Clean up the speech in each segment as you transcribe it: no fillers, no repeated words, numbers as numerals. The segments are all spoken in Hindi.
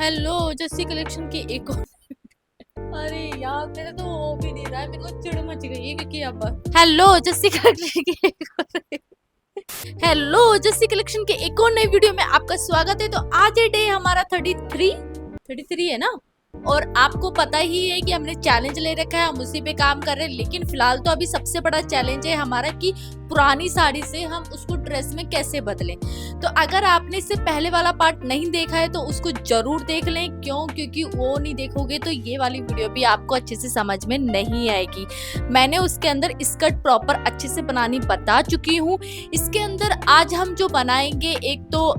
हेलो जस्सी कलेक्शन की एक और अरे यार मेरे तो वो भी नहीं रहा है, मेरे को चिढ़ मच गई है क्योंकि अब हेलो जस्सी कलेक्शन की एक और हेलो जस्सी कलेक्शन के एक और नई वीडियो में आपका स्वागत है। तो आज है डे हमारा 33 है ना। और आपको पता ही है कि हमने चैलेंज ले रखा है, हम उसी पे काम कर रहे हैं। लेकिन फिलहाल तो अभी सबसे बड़ा चैलेंज है हमारा कि पुरानी साड़ी से हम उसको ड्रेस में कैसे बदलें। तो अगर आपने इससे पहले वाला पार्ट नहीं देखा है तो उसको जरूर देख लें। क्यों? क्योंकि वो नहीं देखोगे तो ये वाली वीडियो भी आपको अच्छे से समझ में नहीं आएगी। मैंने उसके अंदर स्कर्ट प्रॉपर अच्छे से बनानी बता चुकी हूँ। इसके अंदर आज हम जो बनाएंगे, एक तो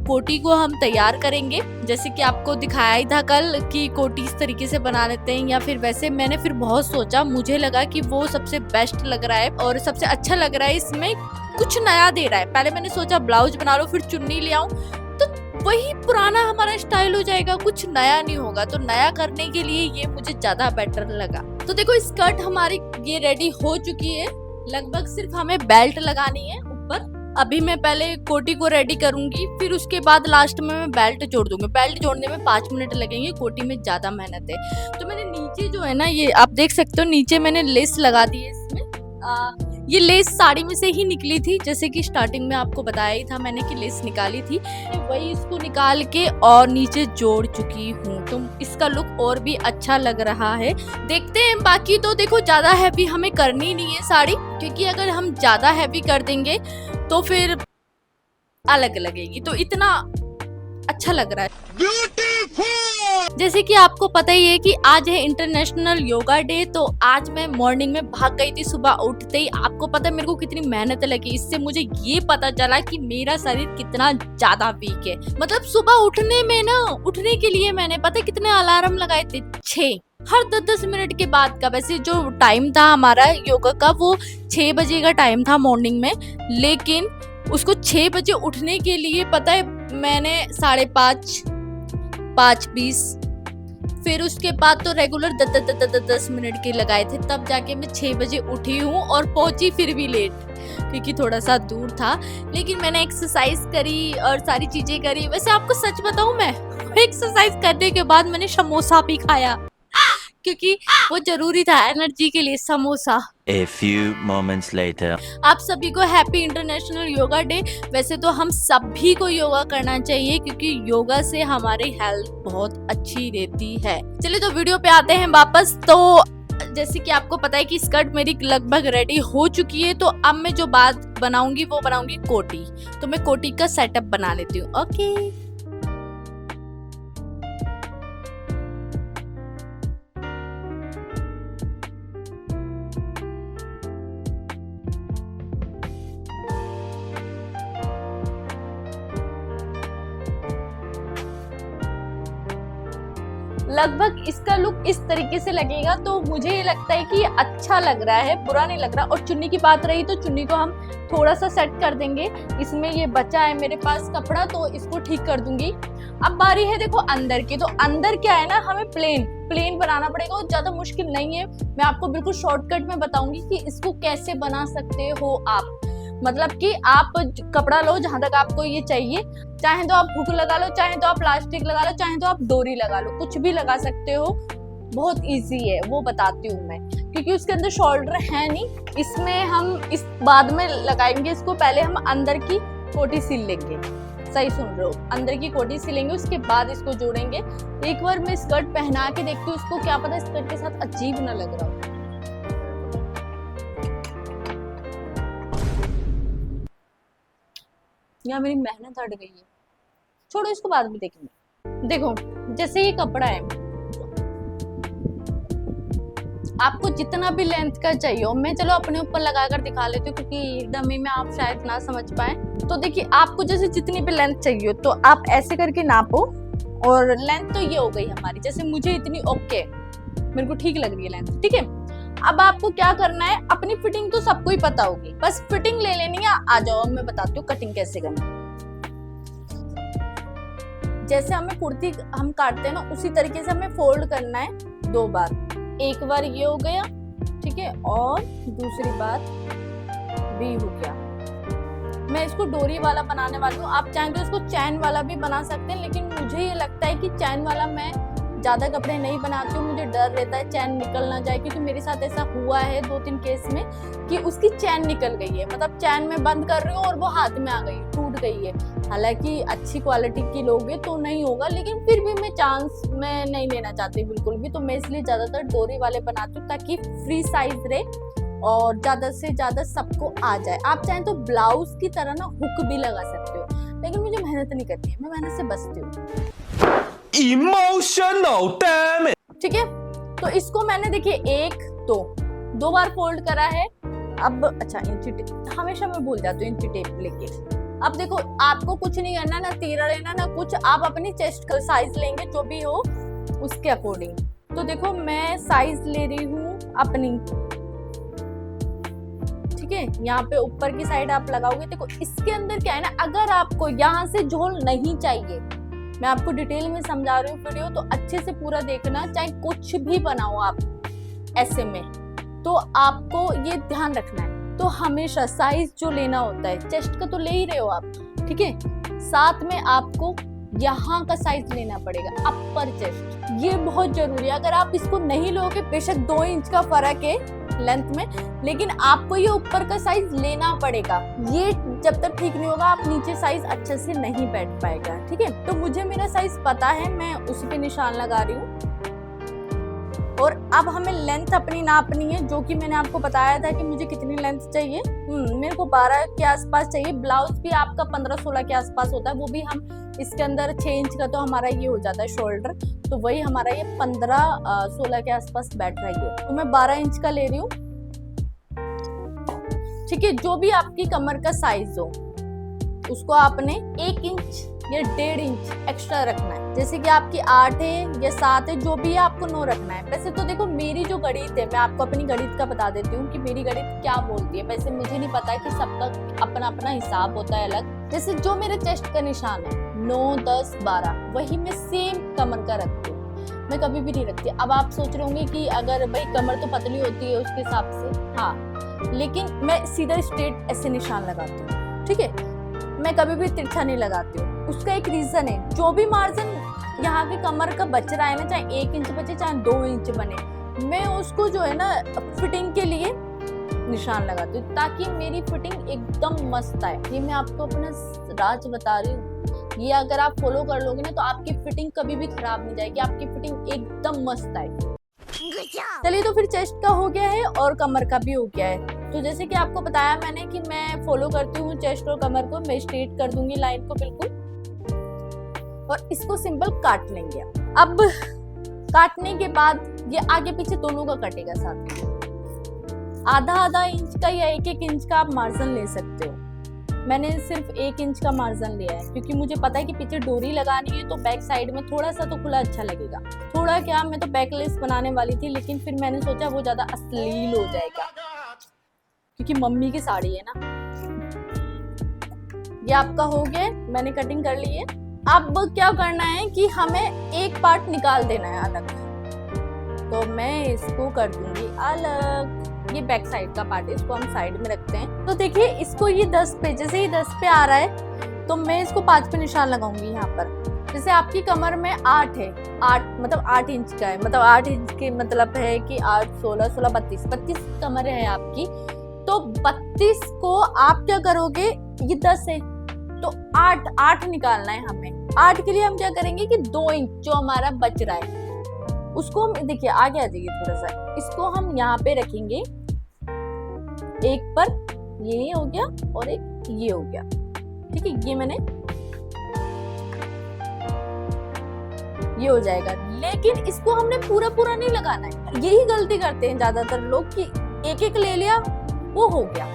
कोटी को हम तैयार करेंगे, जैसे कि आपको दिखाया ही था कल कि कोटी इस तरीके से बना लेते हैं या फिर वैसे। मैंने फिर बहुत सोचा, मुझे लगा कि वो सबसे बेस्ट लग रहा है और सबसे अच्छा लग रहा है, इसमें कुछ नया दे रहा है। पहले मैंने सोचा ब्लाउज बना लो फिर चुन्नी ले आऊं, तो वही पुराना हमारा स्टाइल हो जाएगा, कुछ नया नहीं होगा। तो नया करने के लिए ये मुझे ज्यादा बेटर लगा। तो देखो स्कर्ट हमारी ये रेडी हो चुकी है, लगभग सिर्फ हमें बेल्ट लगानी है ऊपर। अभी मैं पहले कोटी को रेडी करूंगी, फिर उसके बाद लास्ट में मैं बेल्ट जोड़ दूंगी। बेल्ट जोड़ने में 5 मिनट लगेंगे, कोटी में ज्यादा मेहनत है। तो मैंने नीचे जो है ना, ये आप देख सकते हो, नीचे मैंने लेस लगा दी है इसमें। ये लेस साड़ी में से ही निकली थी, जैसे कि स्टार्टिंग में आपको बताया ही था मैंने कि लेस निकाली थी। वही इसको निकाल के और नीचे जोड़ चुकी हूँ, तो इसका लुक और भी अच्छा लग रहा है। देखते हैं। बाकी तो देखो ज्यादा हैवी हमें करनी नहीं है साड़ी, क्योंकि अगर हम ज्यादा हैवी कर देंगे तो फिर अलग लगेगी। तो इतना अच्छा लग रहा है। जैसे कि आपको पता ही है कि आज है इंटरनेशनल योगा डे। तो आज मैं मॉर्निंग में भाग गई थी सुबह उठते ही। आपको पता है मेरे को कितनी मेहनत लगी, इससे मुझे ये पता चला कि मेरा शरीर कितना ज्यादा वीक है। मतलब सुबह उठने में ना, उठने के लिए मैंने पता है कितने अलार्म लगाए थे, 6 हर 10-10 मिनट के बाद का। वैसे जो टाइम था हमारा योगा का वो 6 बजे का टाइम था मॉर्निंग में, लेकिन उसको 6 बजे उठने के लिए पता है मैंने 5:30, 5:20, फिर उसके बाद तो रेगुलर 10 मिनट के लगाए थे, तब जाके मैं 6 बजे उठी हूँ और पहुंची फिर भी लेट, क्योंकि थोड़ा सा दूर था। लेकिन मैंने एक्सरसाइज करी और सारी चीजें करी। वैसे आपको सच बताऊं, मैं एक्सरसाइज करने के बाद मैंने समोसा भी खाया, क्योंकि वो जरूरी था एनर्जी के लिए, samosa. A few moments later. आप सभी को हैप्पी इंटरनेशनल योगा डे। वैसे तो हम सभी को योगा करना चाहिए, क्योंकि योगा से हमारी हेल्थ बहुत अच्छी रहती है। चलिए तो वीडियो पे आते हैं वापस। तो जैसे कि आपको पता है कि स्कर्ट मेरी लगभग रेडी हो चुकी है। तो अब मैं जो बात बनाऊंगी वो बनाऊंगी कोटी। तो मैं कोटी का सेटअप बना लेती हूँ। ओके। लगभग इसका लुक इस तरीके से लगेगा। तो मुझे ये लगता है कि अच्छा लग रहा है, बुरा नहीं लग रहा। और चुन्नी की बात रही तो चुन्नी को हम थोड़ा सा सेट कर देंगे। इसमें ये बचा है मेरे पास कपड़ा, तो इसको ठीक कर दूंगी। अब बारी है देखो अंदर की। तो अंदर क्या है ना, हमें प्लेन बनाना पड़ेगा और ज्यादा मुश्किल नहीं है। मैं आपको बिल्कुल शॉर्टकट में बताऊंगी कि इसको कैसे बना सकते हो आप। मतलब कि आप कपड़ा लो जहां तक आपको ये चाहिए, चाहे तो आप हुक लगा लो, चाहे तो आप प्लास्टिक लगा लो, चाहे तो आप डोरी लगा लो, कुछ भी लगा सकते हो। बहुत इजी है, वो बताती हूँ मैं, क्योंकि उसके अंदर शोल्डर है नहीं। इसमें हम इस बाद में लगाएंगे इसको, पहले हम अंदर की कोटी सिल लेंगे। सही सुन रहे हो, अंदर की कोटी सिलेंगे, उसके बाद इसको जोड़ेंगे। एक बार मैं स्कर्ट पहना के देखती हूँ, उसको क्या पता स्कर्ट के साथ अजीब ना लग रहा हो। यहाँ मेरी मेहनत हट गई है, छोड़ो इसको बाद में देखेंगे। देखो जैसे ये कपड़ा है, आपको जितना भी लेंथ का चाहिए, मैं चलो अपने ऊपर लगाकर दिखा लेती हूँ, क्योंकि डमी में आप शायद ना समझ पाए। तो देखिए आपको जैसे जितनी भी लेंथ चाहिए तो आप ऐसे करके नापो। और लेंथ तो ये हो गई हमारी, जैसे मुझे इतनी ओके, मेरे को ठीक लग रही है लेंथ, ठीक है। अब आपको क्या करना है, अपनी फिटिंग तो सबको ही पता होगी, बस फिटिंग ले लेनी है। आ जाओ मैं बताती हूँ कटिंग कैसे करनी है। जैसे हमें कुर्ती हम काटते हैं ना, उसी तरीके से हमें फोल्ड करना है 2 बार। एक बार ये हो गया, ठीक है, और दूसरी बार भी हो गया। मैं इसको डोरी वाला बनाने वाली हूँ। आप चाहें तो इसको चैन वाला भी बना सकते हैं, लेकिन मुझे ये लगता है कि चैन वाला मैं ज्यादा कपड़े नहीं बनाती हूँ, मुझे डर रहता है चैन निकल ना जाए, क्योंकि मेरे साथ ऐसा हुआ है 2-3 केस में कि उसकी चैन निकल गई है, मतलब चैन में बंद कर रही हूँ और वो हाथ में आ गई, टूट गई है। हालांकि अच्छी क्वालिटी की लोगे तो नहीं होगा, लेकिन फिर भी मैं चांस मैं नहीं लेना चाहती बिल्कुल भी, तो मैं इसलिए ज्यादातर डोरी वाले बनाती हूँ ताकि फ्री साइज रहे और ज्यादा से ज्यादा सबको आ जाए। आप चाहें तो ब्लाउज की तरह ना हुक भी लगा सकते हो, लेकिन मुझे मेहनत नहीं करनी है, मैं मेहनत से बचती हूँ। Emotional damn it. ठीक है, तो इसको मैंने देखिए 2 बार फोल्ड करा है। अब अच्छा इंची टेप, हमेशा मैं भूल जाती हूँ इंची टेप लेके। अब देखो आपको कुछ नहीं करना, ना तीरा लेना ना कुछ, आप अपनी चेस्ट का साइज लेंगे जो भी हो उसके अकॉर्डिंग। तो देखो मैं साइज ले रही हूँ अपनी, ठीक है, यहाँ पे ऊपर की साइड आप लगाओगे। देखो इसके अंदर क्या है ना, अगर आपको यहाँ से झोल नहीं चाहिए, मैं आपको डिटेल में समझा रही हूँ वीडियो, तो अच्छे से पूरा देखना, चाहे कुछ भी बनाओ आप ऐसे में, तो आपको ये ध्यान रखना है। तो हमेशा साइज जो लेना होता है, चेस्ट का तो ले ही रहे हो आप, ठीक है, साथ में आपको यहाँ का साइज लेना पड़ेगा, अपर चेस्ट, ये बहुत जरूरी है। अगर आप इसको नहीं लोगे, बेशक 2 इंच का फर्क है लेंथ में, लेकिन आपको ये ऊपर का साइज लेना पड़ेगा। ये जब तक ठीक नहीं होगा, आप नीचे साइज अच्छे से नहीं बैठ पाएगा, ठीक है। तो मुझे मेरा साइज पता है, मैं उसी पे निशान लगा रही हूँ। और अब हमें लेंथ अपनी नापनी है, जो कि मैंने आपको बताया था कि मुझे कितनी लेंथ चाहिए। मेरे को 12 के आसपास चाहिए। ब्लाउज भी आपका 15-16 के आसपास होता है, वो भी हम इसके अंदर 6 इंच का तो हमारा ये हो जाता है शोल्डर, तो वही हमारा ये 15-16 के आसपास बैठ रही है। तो मैं 12 इंच का ले रही हूँ, ठीक है। जो भी आपकी कमर का साइज हो, उसको आपने 1 इंच या 1.5 इंच एक्स्ट्रा रखना है। जैसे कि आपकी 8 है या 7 है, जो भी है आपको 9 रखना है। वैसे तो देखो मेरी जो गणित है, मैं आपको अपनी गणित का बता देती हूँ कि मेरी गणित क्या बोलती है। वैसे मुझे नहीं पता कि सबका अपना अपना हिसाब होता है अलग। जैसे जो मेरे चेस्ट का निशान है 9, 10, 12, वही मैं सेम कमर का रखती हूँ, मैं कभी भी नहीं रखती। अब आप सोच रहे होंगे कि अगर भाई कमर तो पतली होती है उसके हिसाब से, हाँ, लेकिन मैं सीधा स्ट्रेट ऐसे निशान लगाती हूँ, ठीक है, मैं कभी भी तिरछा नहीं लगाती हूँ। उसका एक रीजन है, जो भी मार्जिन यहाँ के कमर का बच रहा है ना, चाहे 1 इंच बचे चाहे 2 इंच बने, मैं उसको जो है ना फिटिंग के लिए निशान लगाती हूँ, ताकि मेरी फिटिंग एकदम मस्त आए। ये मैं आपको अपना राज बता रही हूँ, ये अगर आप फॉलो कर लोगे ना, तो आपकी फिटिंग कभी भी खराब नहीं जाएगी, आपकी फिटिंग एकदम मस्त आएगी। चलिए, तो फिर चेस्ट का हो गया है और कमर का भी हो गया है। तो जैसे कि आपको बताया मैंने कि मैं फॉलो करती हूँ चेस्ट और कमर को, मैं स्ट्रेट कर दूंगी लाइन को बिल्कुल, और इसको सिंपल काट लेंगे। अब काटने के बाद ये आगे पीछे दोनों का कटेगा साथ में। आधा इंच का या 1 इंच का आप मार्जिन ले सकते हो। मैंने सिर्फ 1 इंच का मार्जिन लिया है, क्योंकि मुझे पता है कि पीछे डोरी लगानी है, तो बैक साइड में थोड़ा सा तो खुला अच्छा लगेगा। थोड़ा क्या, मैं तो बैकलेस बनाने वाली थी, लेकिन फिर मैंने सोचा वो ज्यादा अश्लील हो जाएगा, क्योंकि मम्मी की साड़ी है ना। ये आपका हो गया, मैंने कटिंग कर ली है। अब क्या करना है कि हमें एक पार्ट निकाल देना है अलग, तो मैं इसको कर दूंगी अलग। ये बैक साइड का पार्ट है, इसको हम साइड में रखते हैं। तो देखिए इसको ये 10 पे, जैसे ये 10 पे आ रहा है, तो मैं इसको 5 पे निशान लगाऊंगी यहाँ पर। जैसे आपकी कमर में 8 है, 8 मतलब 8 इंच का है, मतलब 8 इंच के मतलब है कि 8, 16, 16, 32 कमर है आपकी। तो 32 को आप क्या करोगे, ये 10 है तो 8 निकालना है हमें। 8 के लिए हम क्या करेंगे कि 2 इंच जो हमारा बच रहा है, उसको हम देखिए आगे आ जाइए थोड़ा सा, इसको हम यहाँ पे रखेंगे। एक पर ये हो गया और एक ये हो गया, ठीक है, ये मैंने, ये हो जाएगा। लेकिन इसको हमने पूरा नहीं लगाना है। यही गलती करते हैं ज्यादातर लोग कि एक ले लिया वो हो गया,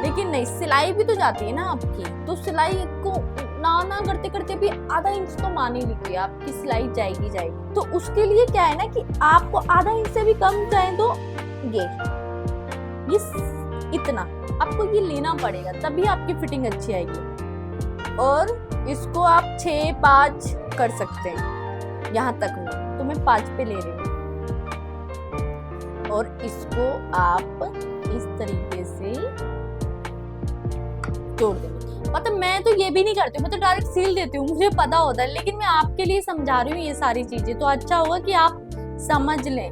लेकिन नहीं, सिलाई भी तो जाती है ना आपकी, तो सिलाई को ना करते करते भी आधा इंच तो मान ही लीजिए आपकी सिलाई जाएगी। तो उसके लिए क्या है ना कि आपको आधा इंच से भी कम चाहे तो ये इतना आपको ये लेना पड़ेगा, तभी आपकी फिटिंग अच्छी आएगी। और इसको आप 6-5 कर सकते हैं यहाँ तक में, तो मैं 5 पे ले रही हूँ। और इसको आप इस तरीके से जोड़ देंगे। मतलब मैं तो ये भी नहीं करती हूँ, मैं तो डायरेक्ट सील देती हूँ, मुझे पता होता है, लेकिन मैं आपके लिए समझा रही हूँ ये सारी चीजें, तो अच्छा होगा कि आप समझ लें।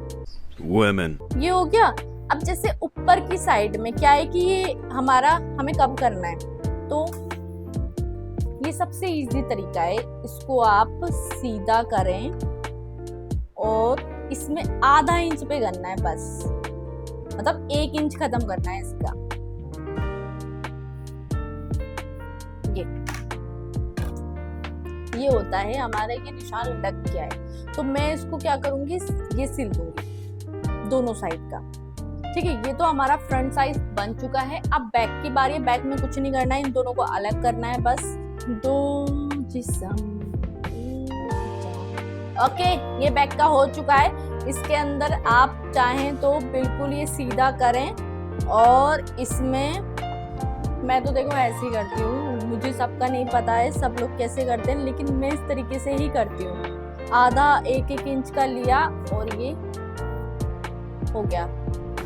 Women. ये हो गया। अब जैसे ऊपर की साइड में क्या है कि ये हमारा हमें कब करना है, तो ये सबसे इजी तरीका है, इसको आप सीधा करें और इसमें आधा इंच पे करना है बस, मतलब 1 इंच खत्म करना है इसका। ये होता है हमारा, ये निशान लग गया है, तो मैं इसको क्या करूंगी, ये सिल दूंगी दोनों साइड का। ठीक है, ये तो हमारा फ्रंट साइज बन चुका है। अब बैक की बारी है, बैक में कुछ नहीं करना है, इन दोनों को अलग करना है बस, दो जिस्म। ओके, ये बैक का हो चुका है। इसके अंदर आप चाहें तो बिल्कुल ये सीधा करें, और इसमें मैं तो देखो ऐसे ही करती हूँ, मुझे सबका नहीं पता है सब लोग कैसे करते हैं, लेकिन मैं इस तरीके से ही करती हूँ। आधा 1-1 इंच का लिया और ये हो गया,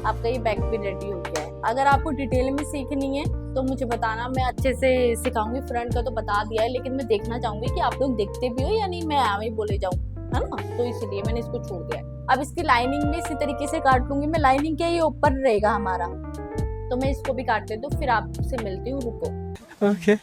आपका ये बैक भी रेडी हो गया है। अगर आपको डिटेल में सीखनी है तो मुझे बताना, मैं अच्छे से सिखाऊंगी। फ्रंट का तो बता दिया है, लेकिन मैं देखना चाहूंगी कि आप लोग देखते भी हो या नहीं, मैं आवे बोले जाऊँ, है ना, तो इसलिए मैंने इसको छोड़ दिया है। अब इसकी लाइनिंग भी इसी तरीके से काट लूंगी मैं, लाइनिंग क्या ये ऊपर रहेगा हमारा, तो मैं इसको भी काट लेती हूँ, फिर आपसे मिलती हूँ, रुको। Okay.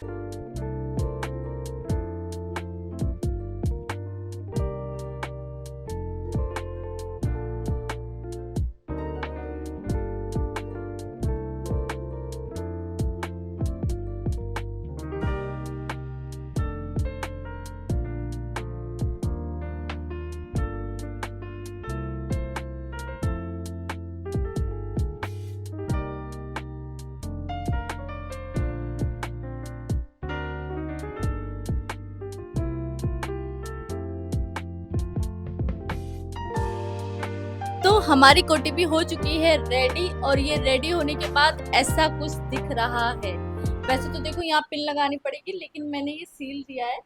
तो हमारी कोटी भी हो चुकी है रेडी, और ये रेडी होने के बाद ऐसा कुछ दिख रहा है। वैसे तो देखो यहाँ पिन लगानी पड़ेगी, लेकिन मैंने ये सील दिया है,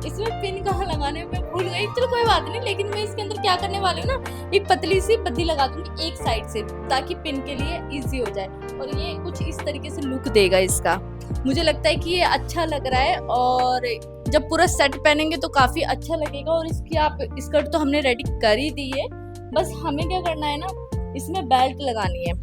इसमें पिन कहाँ लगाने में भूल गई, चलो कोई बात नहीं। लेकिन मैं इसके अंदर क्या करने वाली हूँ ना, एक पतली सी बद्दी लगा दूंगी एक साइड से, ताकि पिन के लिए इजी हो जाए, और ये कुछ इस तरीके से लुक देगा इसका। मुझे लगता है कि ये अच्छा लग रहा है, और जब पूरा सेट पहनेंगे तो काफी अच्छा लगेगा। और इसकी आप स्कर्ट तो हमने रेडी कर ही दी है, बस हमें क्या करना है ना, इसमें बेल्ट लगानी है।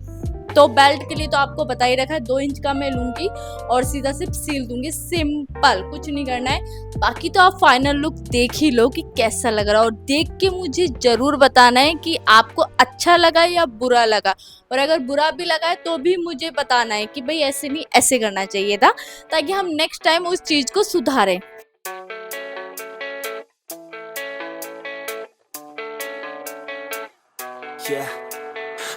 तो बेल्ट के लिए तो आपको बता ही रखा है, 2 इंच का मैं लूंगी और सीधा सिर्फ सील दूंगी, सिंपल, कुछ नहीं करना है। बाकी तो आप फाइनल लुक देख ही लो कि कैसा लग रहा है, और देख के मुझे जरूर बताना है कि आपको अच्छा लगा या बुरा लगा, और अगर बुरा भी लगा है तो भी मुझे बताना है कि भाई ऐसे नहीं, ऐसे करना चाहिए था, ताकि हम नेक्स्ट टाइम उस चीज को सुधारें। Yeah,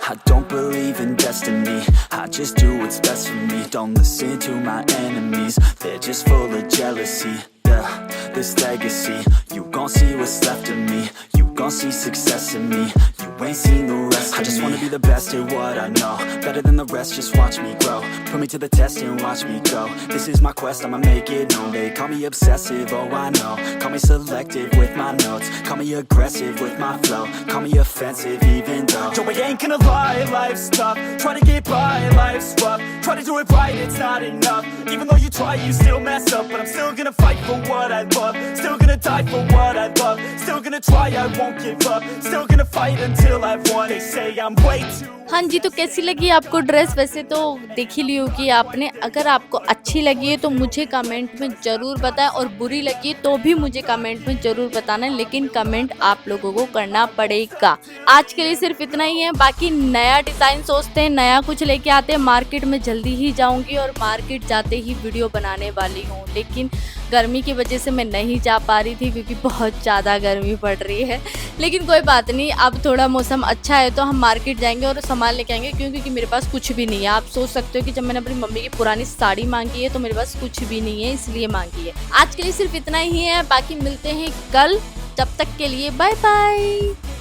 I don't believe in destiny, I just do what's best for me. Don't listen to my enemies, they're just full of jealousy. Yeah, this legacy, you gon' see what's left of me, you gon' see success in me, you ain't seen the rest of me. I just wanna be the best at what I know, better than the rest, just watch me grow. Put me to the test and watch me go, this is my quest, I'ma make it known. They call me obsessive, oh I know, call me selective with my notes, call me aggressive with my flow, call me offensive even though yo, I ain't gonna lie, life's tough, try to get by, life's rough, try to do it right, it's not enough, even though you try, you still mess up, but I'm still gonna fight for what I love, still gonna die for what I love, still gonna try, I won't give up, still gonna fight until I've won. They say I'm way too. हाँ जी, तो कैसी लगी आपको ड्रेस? वैसे तो देख ही ली होगी आपने। अगर आपको अच्छी लगी है तो मुझे कमेंट में ज़रूर बताएं, और बुरी लगी तो भी मुझे कमेंट में ज़रूर बताना, लेकिन कमेंट आप लोगों को करना पड़ेगा। आज के लिए सिर्फ इतना ही है, बाकी नया डिज़ाइन सोचते हैं, नया कुछ लेके आते हैं। मार्केट में जल्दी ही जाऊंगी, और मार्केट जाते ही वीडियो बनाने वाली हूँ, लेकिन गर्मी की वजह से मैं नहीं जा पा रही थी, क्योंकि बहुत ज़्यादा गर्मी पड़ रही है। लेकिन कोई बात नहीं, अब थोड़ा मौसम अच्छा है तो हम मार्केट जाएंगे और सामान लेके आएंगे, क्योंकि मेरे पास कुछ भी नहीं है। आप सोच सकते हो कि जब मैंने अपनी मम्मी की पुरानी साड़ी मांगी है तो मेरे पास कुछ भी नहीं है, इसलिए मांगी है। आज के लिए सिर्फ इतना ही है, बाकी मिलते हैं कल, जब तक के लिए बाय बाय।